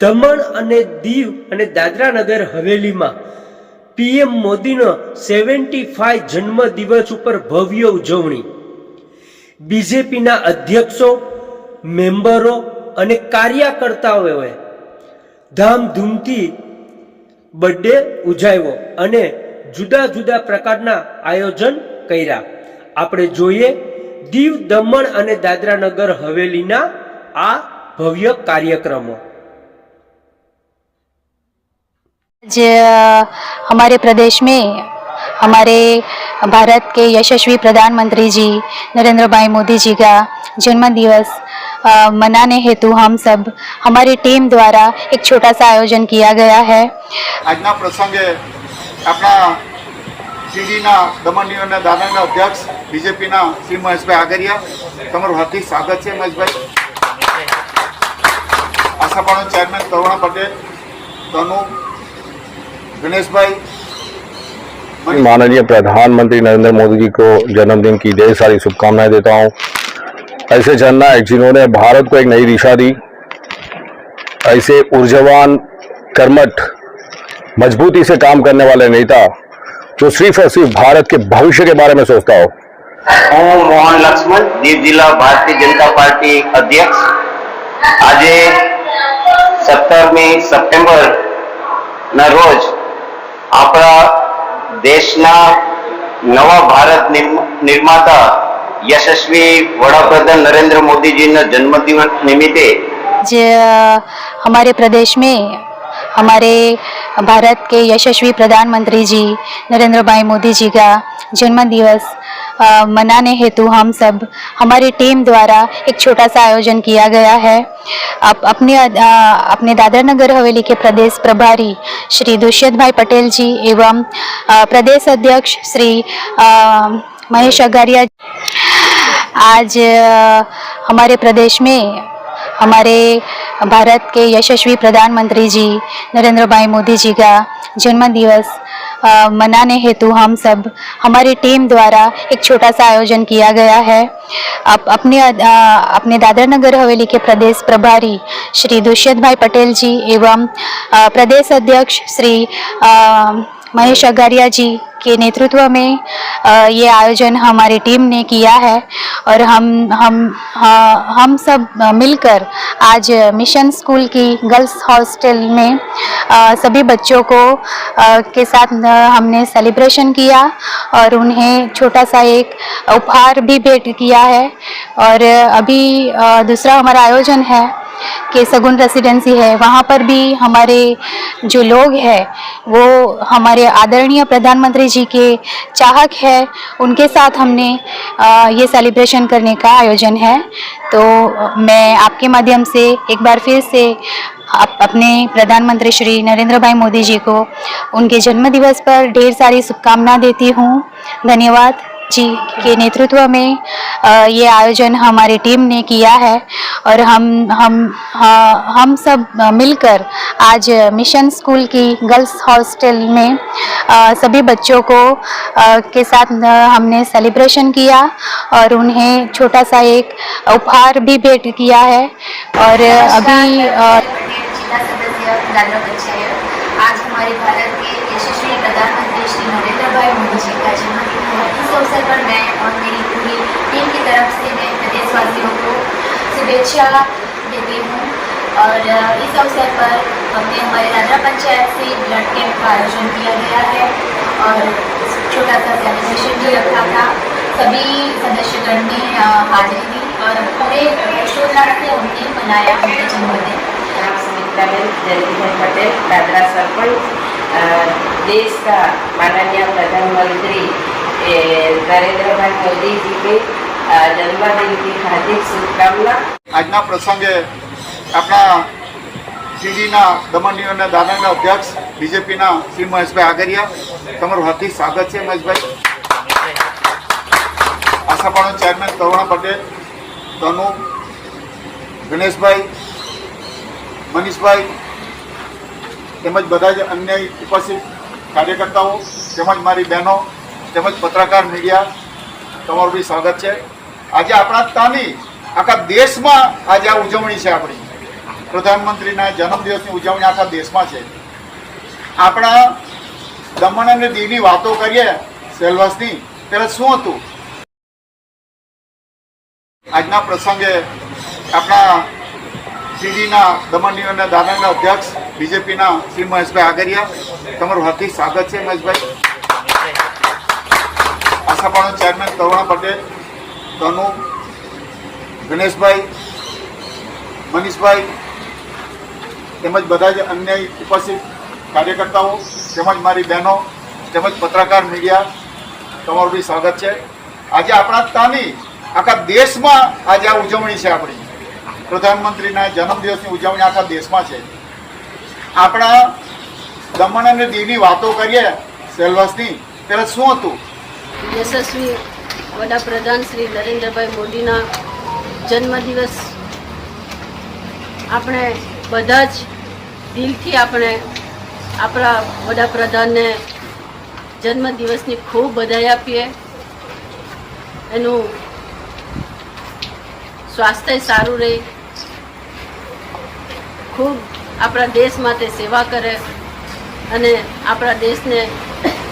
દમણ અને દીવ અને દાદરા નગર હવેલીમાં પીએમ મોદીનો 75 જન્મદિવસ ઉપર ભવ્ય ઉજવણી। બીજેપીના અધ્યક્ષો, મેમ્બરો અને કાર્યકર્તાઓએ ધામધૂમથી બર્થડે ઉજવ્યો અને જુદા જુદા પ્રકારના આયોજન કર્યા। આપણે જોઈએ દીવ, દમણ અને દાદરા નગર હવેલીના આ ભવ્ય કાર્યક્રમો। हमारे प्रदेश में हमारे भारत के यशस्वी प्रधानमंत्री जी नरेंद्र भाई मोदी जी का जन्म दिवस मनाने हेतु हम सब हमारी टीम द्वारा एक छोटा सा आयोजन किया गया है। આજના પ્રસંગે આપણા સીડીના દમણ દીવ અને દાદરાના અધ્યક્ષ બીજેપીના શ્રી મહેશભાઈ આગરિયા, તમારું હાર્દિક સ્વાગત છે મહેશભાઈ। આશાપાનો ચેરમેન કરુણા પટેલ, તનુ, गणेश भाई। माननीय प्रधानमंत्री नरेंद्र मोदी जी को जन्मदिन की ढेर सारी शुभकामनाएं देता हूं। ऐसे जननायक जिन्होंने भारत को एक नई दिशा दी, ऐसे ऊर्जावान, कर्मठ, मजबूती से काम करने वाले नेता जो सिर्फ और सिर्फ भारत के भविष्य के बारे में सोचता हो। હું મોહન લક્ષ્મણ, દીવ જિલ્લા ભારતીય જનતા પાર્ટી અધ્યક્ષ। આજે 17મી સપ્ટેમ્બર ના રોજ આપણા દેશના નવા ભારત નિર્માતા यशस्वी वडाप्रधान नरेंद्र मोदी जी ने जन्मदिवस निमित्ते हमारे प्रदेश में हमारे भारत के यशस्वी प्रधानमंत्री जी नरेंद्र भाई मोदी जी का जन्म दिवस मनाने हेतु हम सब हमारी टीम द्वारा एक छोटा सा आयोजन किया गया है। अपने दादरा नगर हवेली के प्रदेश प्रभारी श्री दुष्यंत भाई पटेल जी एवं प्रदेश अध्यक्ष श्री महेश अगारिया आज हमारे प्रदेश में हमारे भारत के यशस्वी प्रधानमंत्री जी नरेंद्र भाई मोदी जी का जन्म दिवस मनाने हेतु हम सब हमारी टीम द्वारा एक छोटा सा आयोजन किया गया है। अपने दादरा नगर हवेली के प्रदेश प्रभारी श्री दुष्यंत भाई पटेल जी एवं प्रदेश अध्यक्ष श्री महेश अगारिया जी के नेतृत्व में ये आयोजन हमारी टीम ने किया है और हम सब मिलकर आज मिशन स्कूल की गर्ल्स हॉस्टल में सभी बच्चों को के साथ हमने सेलिब्रेशन किया और उन्हें छोटा सा एक उपहार भी भेंट किया है। और अभी दूसरा हमारा आयोजन है कि सगुन रेसिडेंसी है, वहाँ पर भी हमारे जो लोग हैं वो हमारे आदरणीय प्रधानमंत्री जी के चाहक है, उनके साथ हमने ये सेलिब्रेशन करने का आयोजन है। तो मैं आपके माध्यम से एक बार फिर से अपने प्रधानमंत्री श्री नरेंद्र भाई मोदी जी को उनके जन्म दिवस पर ढेर सारी शुभकामनाएं देती हूँ। धन्यवाद जी के नेतृत्व में ये आयोजन हमारी टीम ने किया है और हम सब मिलकर आज मिशन स्कूल की गर्ल्स हॉस्टल में सभी बच्चों को के साथ हमने सेलिब्रेशन किया और उन्हें छोटा सा एक उपहार भी भेंट किया है। और अभी आज हमारे भारत के यशस्वी प्रधानमंत्री श्री नरेंद्र भाई मोदी जी का जन्मदिन है। इस अवसर पर मैं और मेरी पूरी टीम की तरफ से मैं प्रदेशवासियों को शुभेच्छा देती हूँ। और इस अवसर पर हमने हमारे दादरा पंचायत से ब्लड कैंप का आयोजन किया गया है और छोटा सा सेलिब्रेशन भी रखा था। सभी सदस्यगण ने हाजिरी दी और पूरे हर्षोल्लास से उनने मनाया उनके जन्मदिन। जयंती पटेल, दादरा सरपंच, देश का माननीय प्रधानमंत्री नरेंद्र भाई मोदी जी के जन्मदिन की हार्दिक शुभकामना। આજના પ્રસંગે આપણા સીડીના દમણ દીવ અને દાદરાના અધ્યક્ષ બીજેપીના શ્રી મહેશભાઈ આગરિયા, તમારું હાર્દિક સ્વાગત છે મહેશભાઈ। આશાપાનો ચેરમેન કરુણા પટેલ, તનુ, ગણેશ ભાઈ, मनीष भाई તેમજ બધા જ અન્ય ઉપસ્થિત કાર્યકર્તાઓ તેમજ મારી બહેનો તેમજ પત્રકાર મીડિયા, તમારું બી સ્વાગત છે। આજે આપણા તાની આખા દેશમાં આજે આ ઉજવણી છે આપણી। પ્રધાનમંત્રીના જન્મદિવસની ઉજવણી આખા દેશમાં છે. આપણા દમણ અને દીવની વાતો કરીએ સેલવાસની, ત્યારે શું હતું? આજના પ્રસંગે આપણા સીડીના દમણ દીવ અને દાદરાના અધ્યક્ષ બીજેપીના શ્રી મહેશભાઈ આગરિયા, તમારું હાર્દિક સ્વાગત છે મહેશભાઈ. આશાપાનું ચેરમેન કરુણા પટેલ, તનુ, ગણેશભાઈ, મનીષભાઈ તેમજ બધા જ અન્ય ઉપસ્થિત કાર્યકર્તાઓ તેમજ મારી બહેનો તેમજ પત્રકાર મીડિયા, તમારું બી સ્વાગત છે. આજે આપણા તાની આખા દેશમાં આજે આ ઉજવણી છે. આપણી પ્રધાનમંત્રીના જન્મદિવસની ઉજવણી આખા દેશમાં છે. આપણા દમણ અને દીવની વાતો કરીએ સેલવાસની, ત્યારે શું હતું? યશસ્વી વડાપ્રધાન શ્રી નરેન્દ્રભાઈ મોદીના જન્મદિવસ આપણે બધા જ દિલથી આપણે આપણા વડાપ્રધાનને જન્મદિવસની ખૂબ બધાઈ આપીએ. એનું સ્વાસ્થ્ય સારું રહે, ખૂબ આપણા દેશ માટે સેવા કરે અને આપણા દેશને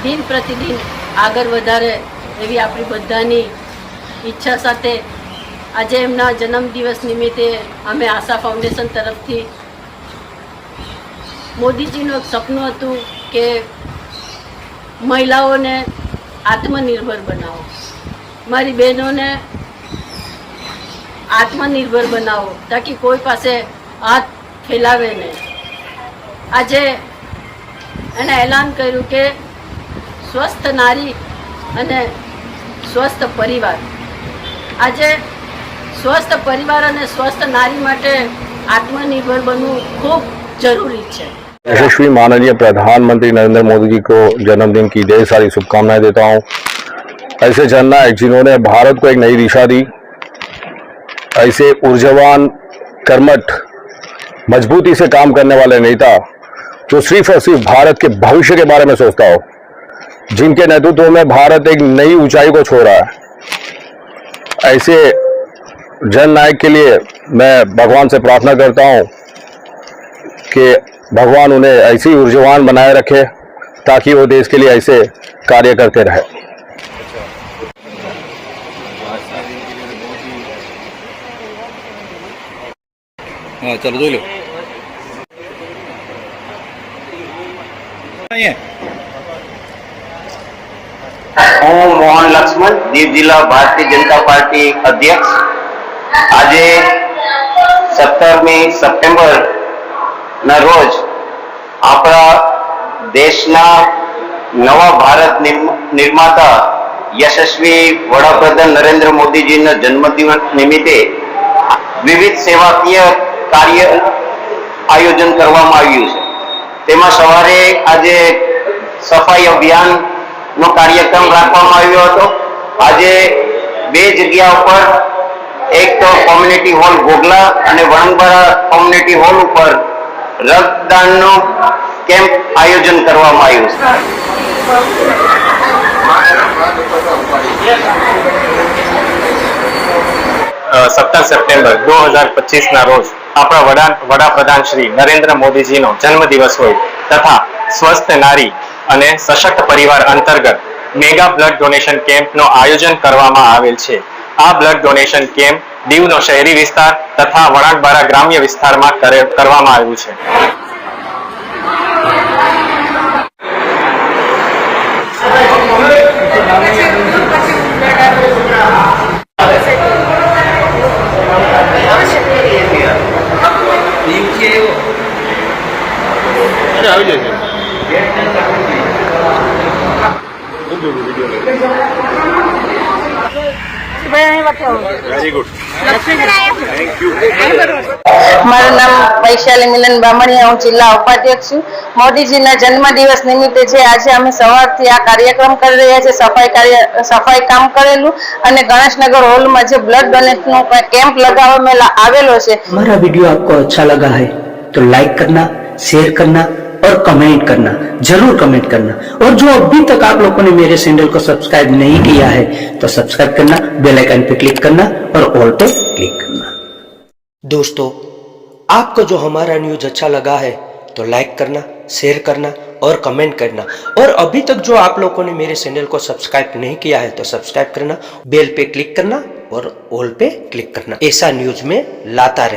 દિન પ્રતિદિન આગળ વધારે એવી આપણી બધાની ઈચ્છા સાથે આજે એમના જન્મદિવસ નિમિત્તે અમે આશા ફાઉન્ડેશન તરફથી મોદીજીનું એક સપનું હતું કે મહિલાઓને આત્મનિર્ભર બનાવો, મારી બહેનોને આત્મનિર્ભર બનાવો, તાકી કોઈ પાસે હાથ ફેલાવે નહીં. આજે એને એલાન કર્યું કે સ્વસ્થ નારી અને સ્વસ્થ પરિવાર. આજે સ્વસ્થ પરિવાર અને સ્વસ્થ નારી માટે आत्मनिर्भर बनना खूब जरूरी है। यशस्वी माननीय प्रधानमंत्री नरेंद्र मोदी जी को जन्मदिन की ढेर सारी शुभकामनाएं देता हूं। ऐसे जननायक जिन्होंने भारत को एक नई दिशा दी, ऐसे ऊर्जावान, कर्मठ, मजबूती से काम करने वाले नेता जो सिर्फ और सिर्फ भारत के भविष्य के बारे में सोचता हो, जिनके नेतृत्व में भारत एक नई ऊंचाई को छू रहा है, ऐसे जननायक के लिए मैं भगवान से प्रार्थना करता हूं कि भगवान उन्हें ऐसी ऊर्जावान बनाए रखे ताकि वो देश के लिए ऐसे कार्य करते रहे। हाँ चलो जो लो। હું મોહન લક્ષ્મણ, દીવ જિલ્લા ભારતીય જનતા પાર્ટી અધ્યક્ષ. આજે 17મી સપ્ટેમ્બર ના રોજ આપણા દેશના નવા ભારત નિર્માતા યશસ્વી વડાપ્રધાન નરેન્દ્ર મોદીજીના જન્મદિવસ નિમિત્તે વિવિધ સેવાકીય કાર્ય આયોજન કરવામાં આવ્યું છે. તેમાં સવારે આજે સફાઈ અભિયાન નો કાર્યક્રમ રાખવામાં આવ્યો હતો. આજે બે જગ્યા ઉપર, એક તો કોમ્યુનિટી હોલ ગોગલા અને વણંગબરા કોમ્યુનિટી હોલ ઉપર રક્તદાનનો કેમ્પ આયોજન કરવામાં આવ્યું છે. 17 સપ્ટેમ્બર 2025 ના રોજ આપણા વડાપ્રધાન શ્રી નરેન્દ્ર મોદીજીનો જન્મદિવસ હોય તથા સ્વસ્થ નારી અને સશક્ત પરિવાર અંતર્ગત મેગા બ્લડ ડોનેશન કેમ્પનો આયોજન કરવામાં આવેલ છે. આ બ્લડ ડોનેશન કેમ્પ દીવનો શહેરી વિસ્તાર તથા વણાકબારા ગ્રામ્ય વિસ્તારમાં કરવામાં આવ્યું છે. મારું નામ વૈશાલી મિલન બામણિયા, હું જિલ્લા ઉપાધ્યક્ષ છું. મોદીજીના જન્મદિવસ નિમિત્તે છે આજે અમે સવારથી આ કાર્યક્રમ કરી રહ્યા છે. સફાઈ કામ કરેલું અને गणेशनगर હોલમાં જે બ્લડ ડોનેશનનો કેમ્પ लगावेला आवेलो છે. हमारा वीडियो आपको अच्छा लगा है तो लाइक करना, शेयर करना और कमेंट करना, जरूर कमेंट करना। और जो अभी तक आप लोगों ने मेरे चैनल को सब्सक्राइब नहीं किया है तो सब्सक्राइब करना, बेल आइकन पे क्लिक करना और ऑल पे क्लिक करना। दोस्तों, आपको जो हमारा न्यूज अच्छा लगा है तो लाइक करना, शेयर करना और कमेंट करना। और अभी तक जो आप लोगों ने मेरे चैनल को सब्सक्राइब नहीं किया है तो सब्सक्राइब करना, बेल पे क्लिक करना और ऑल पे क्लिक करना। ऐसा न्यूज में लाता रहे।